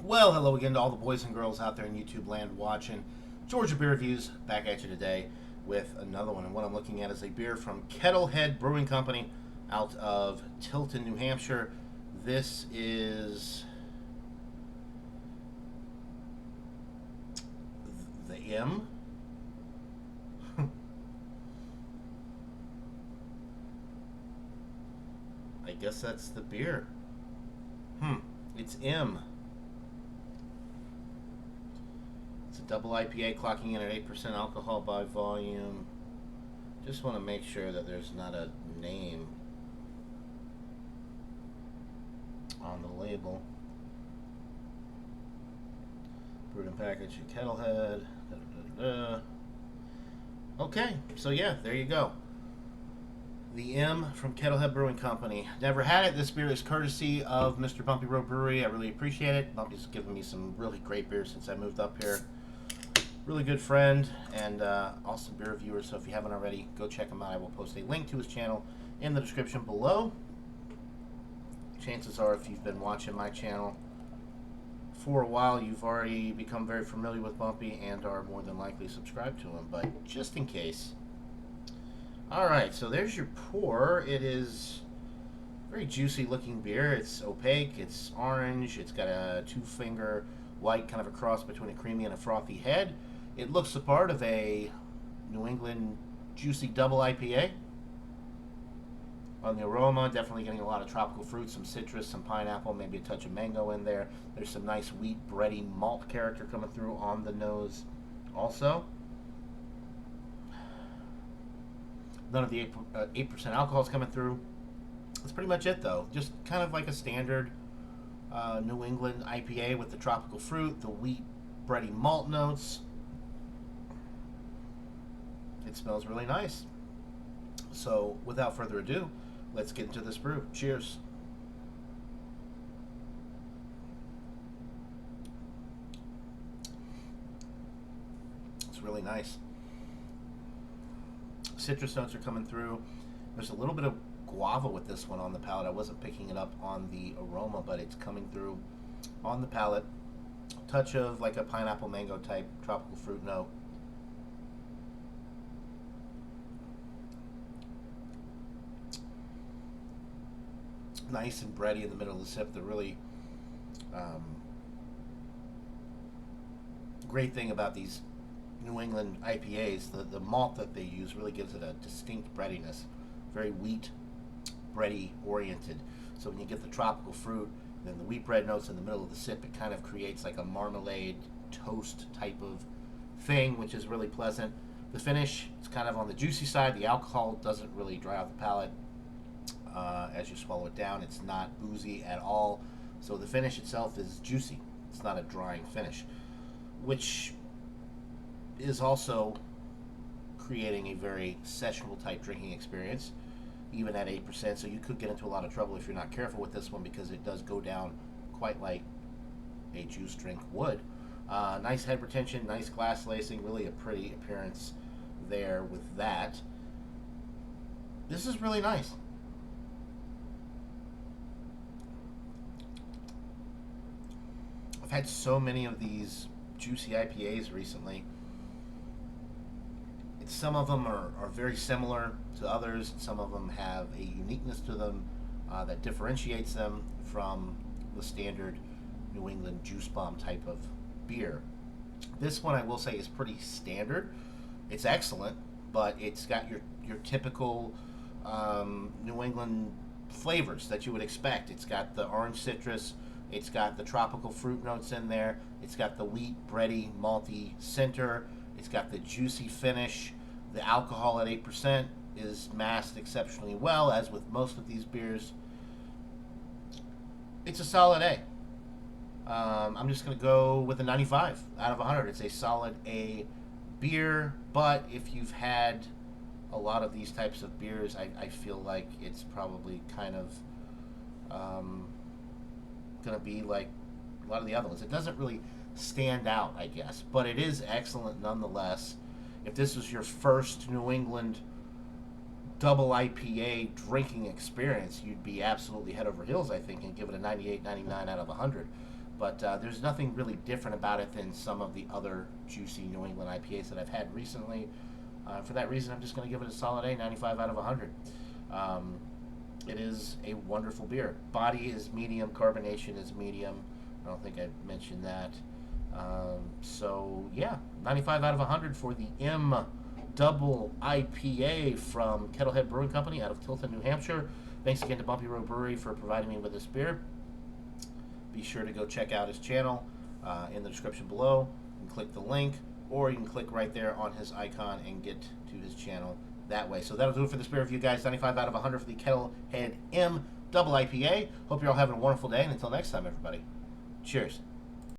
Well, hello again to all the boys and girls out there in YouTube land watching Georgia Beer Reviews. Back at you today with another one. And what I'm looking at is a beer from Kettlehead Brewing Company out of Tilton, New Hampshire. This is the M. I guess that's the beer. It's M. It's a double IPA clocking in at 8% alcohol by volume. Just want to make sure that there's not a name on the label. Brewed and packaged at Kettlehead. Okay, so yeah, there you go. The M from Kettlehead Brewing Company. Never had it. This beer is courtesy of Mr. Bumpy Road Brewery. I really appreciate it. Bumpy's given me some really great beers since I moved up here. Really good friend and awesome beer reviewer. So if you haven't already, go check him out. I will post a link to his channel in the description below. Chances are, if you've been watching my channel for a while, you've already become very familiar with Bumpy and are more than likely subscribed to him. But just in case. Alright, so there's your pour. It is very juicy looking beer. It's opaque, it's orange, it's got a two-finger white, kind of a cross between a creamy and a frothy head. It looks the part of a New England juicy double IPA. On the aroma, definitely getting a lot of tropical fruit, some citrus, some pineapple, maybe a touch of mango in there. There's some nice wheat, bready malt character coming through on the nose also. None of the 8% alcohol is coming through. That's pretty much it, though. Just kind of like a standard New England IPA with the tropical fruit, the wheat, bready malt notes. It smells really nice. So, without further ado, let's get into this brew. Cheers. It's really nice. Citrus notes are coming through. There's a little bit of guava with this one on the palate. I wasn't picking it up on the aroma, but it's coming through on the palate. Touch of like a pineapple mango type tropical fruit note. Nice and bready in the middle of the sip. The really great thing about these New England IPAs, the malt that they use really gives it a distinct breadiness. Very wheat, bready oriented. So when you get the tropical fruit, then the wheat bread notes in the middle of the sip, it kind of creates like a marmalade toast type of thing, which is really pleasant. The finish, it's kind of on the juicy side. The alcohol doesn't really dry out the palate as you swallow it down. It's not boozy at all. So the finish itself is juicy. It's not a drying finish, which is also creating a very sessionable type drinking experience, even at 8%. So you could get into a lot of trouble if you're not careful with this one, because it does go down quite like a juice drink would. Nice head retention, nice glass lacing, really a pretty appearance there with that. This is really nice. I've had so many of these juicy IPAs recently. Some of them are very similar to others. Some of them have a uniqueness to them that differentiates them from the standard New England juice bomb type of beer. This one, I will say, is pretty standard. It's excellent, but it's got your typical New England flavors that you would expect. It's got the orange citrus. It's got the tropical fruit notes in there. It's got the wheat, bready, malty center. It's got the juicy finish. The alcohol at 8% is masked exceptionally well, as with most of these beers. It's a solid A. I'm just going to go with a 95 out of 100. It's a solid A beer, but if you've had a lot of these types of beers, I feel like it's probably kind of going to be like a lot of the other ones. It doesn't really stand out, I guess, but it is excellent nonetheless. If this was your first New England double IPA drinking experience, you'd be absolutely head over heels, I think, and give it a 98, 99 out of 100. But there's nothing really different about it than some of the other juicy New England IPAs that I've had recently. For that reason, I'm just going to give it a solid A, 95 out of 100. It is a wonderful beer. Body is medium, carbonation is medium. I don't think I mentioned that. So yeah, 95 out of 100 for the M Double IPA from Kettlehead Brewing Company out of Tilton, New Hampshire. Thanks again to Bumpy Road Brewery for providing me with this beer. Be sure to go check out his channel in the description below and click the link, or you can click right there on his icon and get to his channel that way. So that'll do it for this beer review, guys. 95 out of 100 for the Kettlehead M Double IPA. Hope you're all having a wonderful day, and until next time, everybody, cheers.